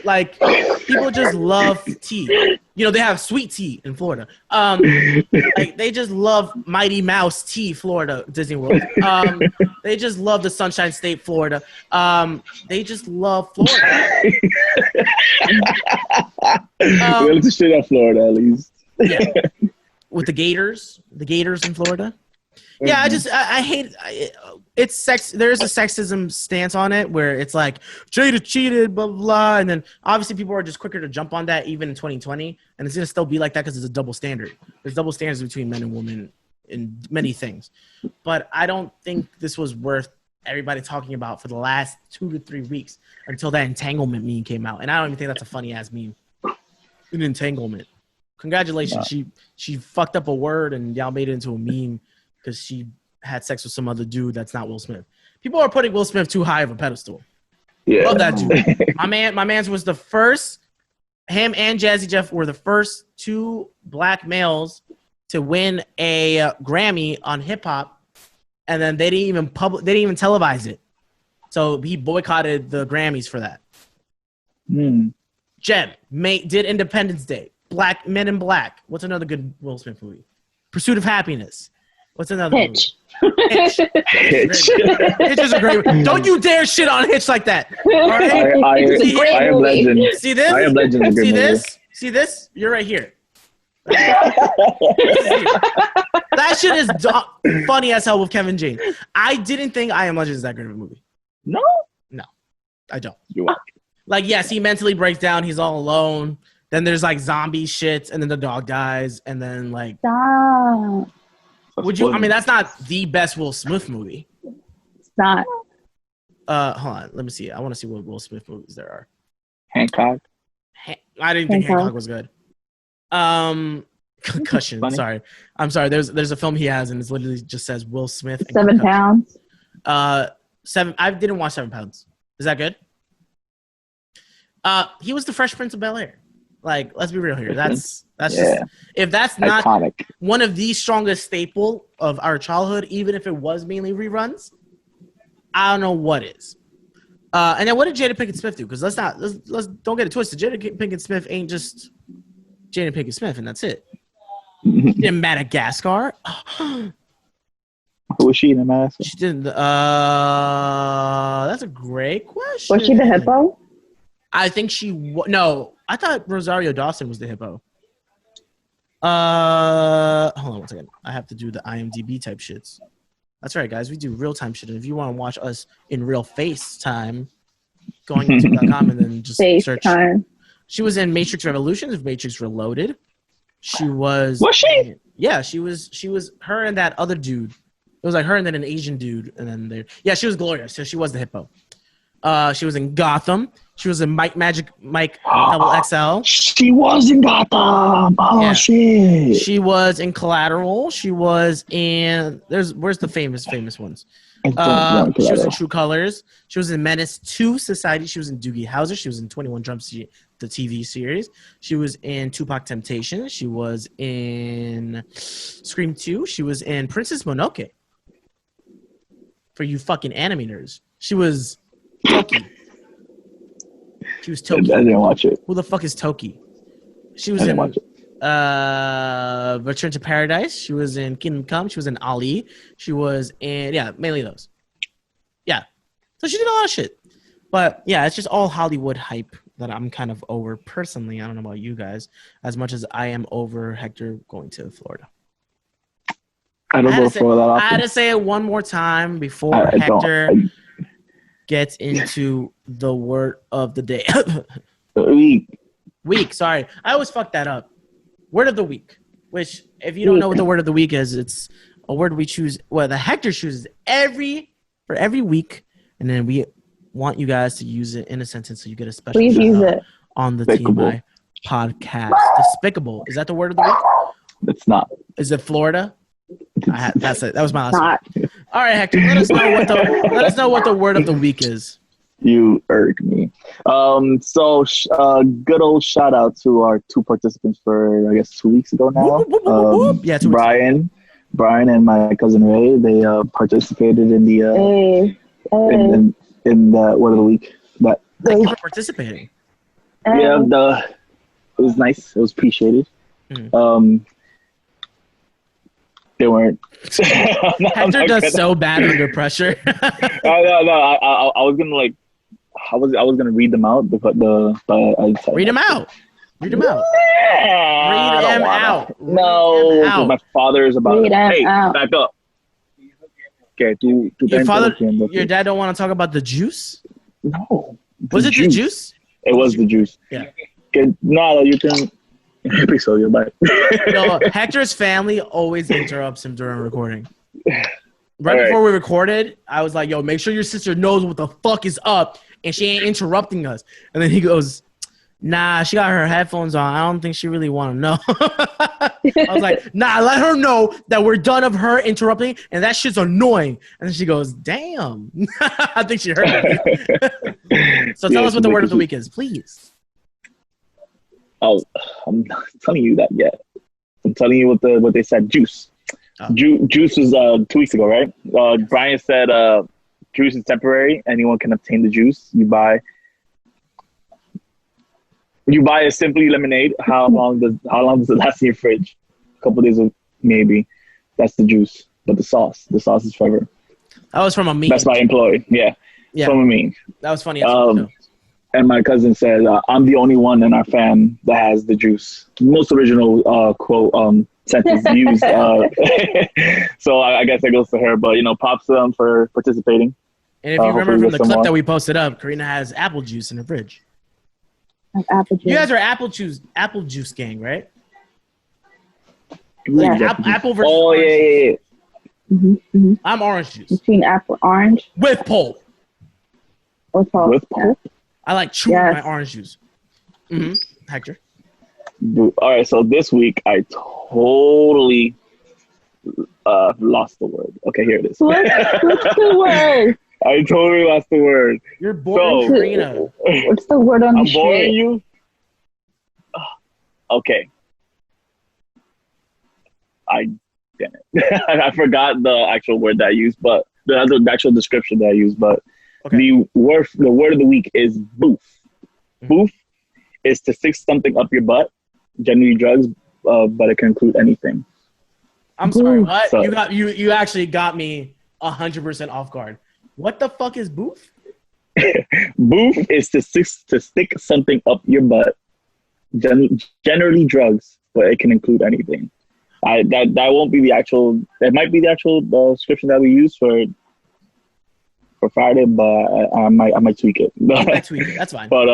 Like, people just love tea. You know, they have sweet tea in Florida. Like, they just love Mighty Mouse tea, Florida, Disney World. They just love the Sunshine State, Florida. They just love Florida. Let's just straight up Florida, at least. Yeah. With the Gators in Florida. Yeah, I hate it. It's sex. There's a sexism stance on it where it's like Jada cheated, blah, blah, blah. And then obviously people are just quicker to jump on that even in 2020. And it's going to still be like that because it's a double standard. There's double standards between men and women in many things. But I don't think this was worth everybody talking about for the last 2 to 3 weeks until that entanglement meme came out. And I don't even think that's a funny ass meme. An entanglement. Congratulations. Wow. She fucked up a word and y'all made it into a meme because she had sex with some other dude that's not Will Smith. People are putting Will Smith too high of a pedestal. Yeah. Love that dude. my man's was the first. Him and Jazzy Jeff were the first 2 black males to win a Grammy on hip hop, and then they didn't even televise it. So he boycotted the Grammys for that. Jeb did Independence Day. Black Men in Black. What's another good Will Smith movie? Pursuit of Happiness. What's another Hitch. movie? Hitch. Hitch is a great movie. Don't you dare shit on Hitch like that. All right? I am Legend. See this? I am Legend. See this? See this? You're right here. That shit is funny as hell with Kevin James. I didn't think I Am Legend is that great of a movie. No, I don't. You are. Like, yes, he mentally breaks down. He's all alone. Then there's like zombie shit, and then the dog dies, and then like. Stop. Would you? I mean, that's not the best Will Smith movie. It's not. Hold on. Let me see. I want to see what Will Smith movies there are. Hancock. I didn't think Hancock was good. Concussion. Funny. Sorry. I'm sorry. There's a film he has, and it literally just says Will Smith. 7 pounds. 7. I didn't watch 7 Pounds. Is that good? He was the Fresh Prince of Bel-Air. Like, let's be real here. That's just, if that's not iconic. One of the strongest staple of our childhood, even if it was mainly reruns, I don't know what is. And then what did Jada Pinkett Smith do? Because let's don't get it twisted. Jada Pinkett Smith ain't just Jada Pinkett Smith, and that's it. In Madagascar. Who was she in Madagascar? She did. That's a great question. Was she the hippo? I think she no. I thought Rosario Dawson was the hippo. Hold on one second. I have to do the IMDb type shits. That's right, guys. We do real time shit. And if you want to watch us in real face time, go on YouTube.com and then just search. Time. She was in Matrix Revolutions, Matrix Reloaded. She was. Was she? Yeah, she was. She was her and that other dude. It was like her and then an Asian dude, and then there. Yeah, she was Gloria. So she was the hippo. She was in Gotham. She was in Mike Double XL. She was in Gotham. Oh yeah. Shit. She was in Collateral. She was in where's the famous ones? She was in True Colors. She was in Menace to Society. She was in Doogie Howser. She was in 21 Jump Street, the TV series. She was in Tupac Temptation. She was in Scream 2. She was in Princess Mononoke. For you fucking anime nerds. She was Toki. She was Toki. I didn't watch it. Who the fuck is Toki? She was in Return to Paradise. She was in Kingdom Come. She was in Ali. She was in mainly those. Yeah. So she did a lot of shit. But yeah, it's just all Hollywood hype that I'm kind of over personally. I don't know about you guys, as much as I am over Hector going to Florida. I don't go for that often. I had to say it one more time before Hector gets into the word of the day. Week, sorry. I always fuck that up. Word of the week, which if you don't know what the word of the week is, it's a word we choose. Well, the Hector chooses for every week, and then we want you guys to use it in a sentence so you get a special shout out on the TMI podcast. Despicable. Is that the word of the week? It's not. Is it Florida? That's it. That was my last one. All right, Hector. Let us know what the word of the week is. You irk me. So good old shout out to our 2 participants for I guess 2 weeks ago now. Yeah, 2 weeks. Brian and my cousin Ray. They participated in the in the word of the week. But thank you for participating. Yeah, it was nice. It was appreciated. They weren't. Hector does so bad under pressure. No. I was gonna I was gonna read them out, but read them out. Read them out. Yeah, read them out. No, my father is about. Hey, back up. Okay, your dad don't want to talk about the juice? No. Was it the juice? It was the juice. Yeah. Okay, no, you can. Episode, bye. No, Hector's family always interrupts him during recording. Right before we recorded, I was like, yo, make sure your sister knows what the fuck is up and she ain't interrupting us. And then he goes, nah, she got her headphones on. I don't think she really want to know. I was like, nah, let her know that we're done of her interrupting and that shit's annoying. And then she goes, damn. I think she heard me. So tell us what the word of the week is, please. Oh, I'm not telling you that yet. I'm telling you what they said. Juice. Oh. Juice was 2 weeks ago, right? Brian said juice is temporary. Anyone can obtain the juice. You buy a Simply lemonade. How long does it last in your fridge? A couple days, maybe. That's the juice. But the sauce is forever. That was from a meme. That's my employee. Yeah. From a meme. That was funny. And my cousin said, I'm the only one in our fam that has the juice. Most original quote sentence used. So I guess that goes to her. But, props to them for participating. And if you remember from the clip that we posted up, Karina has apple juice in her fridge. Apple juice. You guys are apple juice gang, right? Yeah. Apple versus orange. Yeah. Mm-hmm, mm-hmm. I'm orange juice. Between apple orange. With pulp. With pulp. With pulp? I like chewing my orange juice. Mm-hmm. Hector. All right, so this week I totally lost the word. Okay, here it is. What's the word? I totally lost the word. You're boring, Karina. What's the word on the sheet? I'm boring you? Okay. Damn it. I forgot the actual word that I used, but the actual description that I used, but the word of the week is boof. Boof is to stick something up your butt, generally drugs, but it can include anything. I'm sorry, what? So, you actually got me 100% off guard. What the fuck is boof? Boof is to stick something up your butt, generally drugs, but it can include anything. That won't be the actual. That might be the actual description that we use for Friday, but I might tweak it. That's fine. But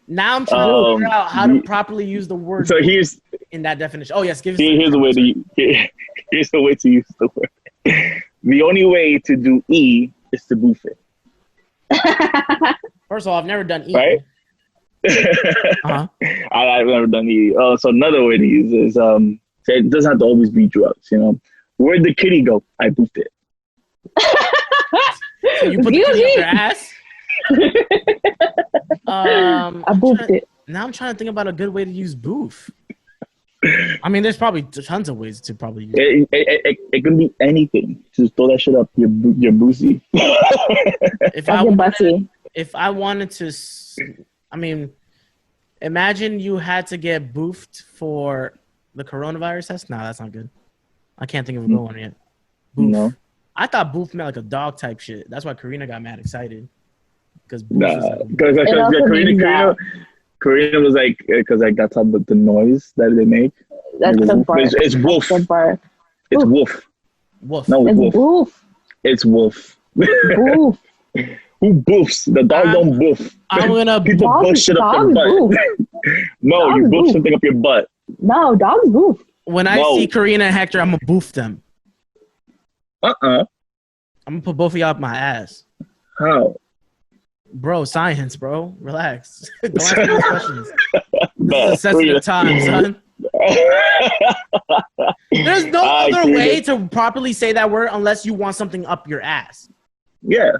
now I'm trying to figure out how to properly use the word. So here's in that definition. Oh yes, here's the way to use the word. The only way to do E is to boof it. First of all, I've never done E. Right? I've never done E. So another way to use it is it doesn't have to always be drugs. Where'd the kitty go? I boofed it. So you put the kitty up your ass? I boofed it. Now I'm trying to think about a good way to use boof. I mean, there's probably tons of ways to probably use it. It can be anything. Just throw that shit up your boozy. If I wanted to, I mean, imagine you had to get boofed for the coronavirus test. No, that's not good. I can't think of a good one yet. Boof. No. I thought boof meant like a dog type shit. That's why Karina got mad excited. Because Karina was like, because that's how the noise that they make. That's the bark. It's woof. It's woof. Woof. No, it's woof. Woof. It's woof. Woof. Who boofs? The dog don't boof. I'm gonna people push shit up their butt. No, dogs you boof something up your butt. No, dogs boof. When I see Karina and Hector, I'm gonna boof them. I'm gonna put both of y'all up my ass. How? Bro, science, bro. Relax. Don't ask me those questions. This is a sensitive time, son. There's no other way to properly say that word unless you want something up your ass. Yeah.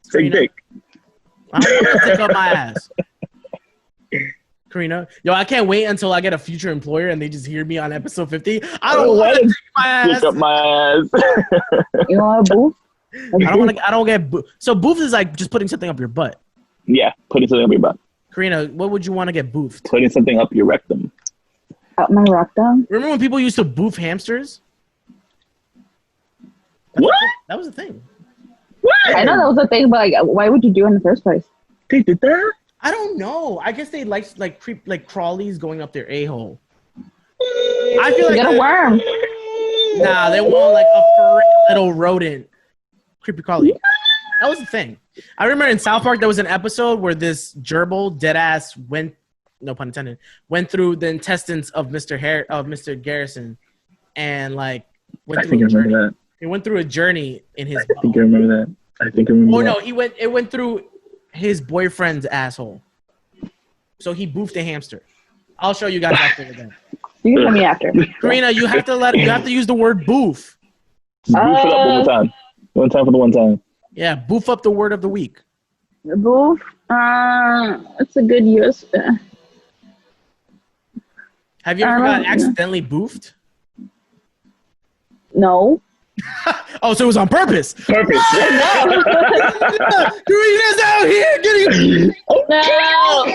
Say dick. I'm gonna take up my ass. Karina, yo, I can't wait until I get a future employer and they just hear me on episode 50. I don't want to take my ass. Pick up my ass. You want a boof? I don't get boof. So boof is like just putting something up your butt. Yeah, putting something up your butt. Karina, what would you want to get boofed? Putting something up your rectum. Up my rectum? Remember when people used to boof hamsters? What? That was a thing. What? I know that was a thing, but like, why would you do it in the first place? They did that? I don't know. I guess they like crawlies going up their a-hole. I feel like get a worm. Nah, they want like a furry little rodent. Creepy crawly. That was the thing. I remember in South Park there was an episode where this gerbil deadass went, no pun intended, went through the intestines of Mr. Garrison and like went through the journey. It went through a journey in his. I think I remember that. Oh no, it went through his boyfriend's asshole. So he boofed a hamster. I'll show you guys after the game. You can tell me after. Karina, you have to use the word boof. Boof it up one more time. One time for the one time. Yeah, boof up the word of the week. Boof. It's a good use. Have you ever got accidentally boofed? No. Oh, so it was on purpose. Perfect. Karina's out here getting. No.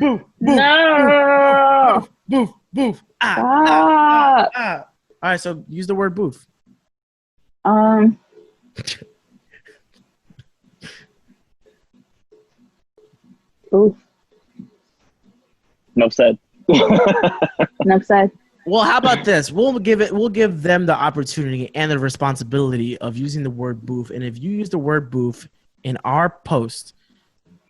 Boof. No. Boof. Stop. All right, so use the word boof. Oof. Enough said. Enough said. Well, how about this? We'll give them the opportunity and the responsibility of using the word boof. And if you use the word boof in our post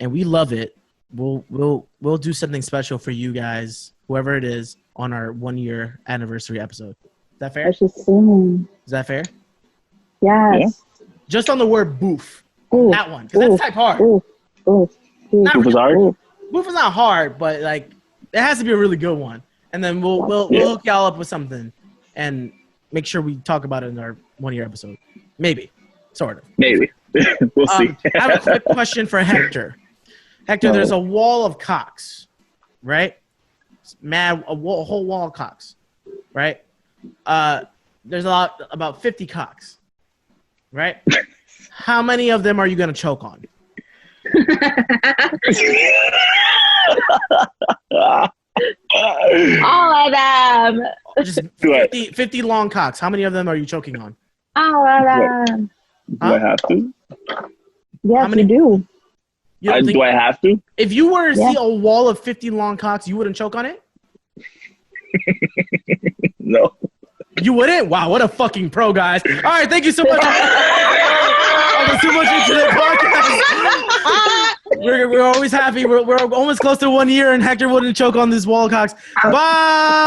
and we love it, we'll do something special for you guys, whoever it is, on our 1-year anniversary episode. Is that fair? I should sing. Is that fair? Yes. Yeah. Just on the word boof. Oof. That one. Because that's type hard. Oof. Not Boof is really. hard? Boof is not hard, but like it has to be a really good one. And then we'll hook y'all up with something and make sure we talk about it in our 1-year episode. Maybe. Sort of. Maybe. We'll see. I have a quick question for Hector. Hector, there's a wall of cocks, right? Whole wall of cocks, right? There's about 50 cocks, right? How many of them are you going to choke on? All of them. Just 50 long cocks. How many of them are you choking on? All of them. Do I have to? Yes, How many- you do. You don't think, Do I have to? if you were to see a wall of 50 long cocks, you wouldn't choke on it? No. You wouldn't? Wow, what a fucking pro, guys. All right, thank you so much. There's too much into the podcast. We're always happy. We're almost close to 1 year, and Hector wouldn't choke on this wall of cocks. Bye.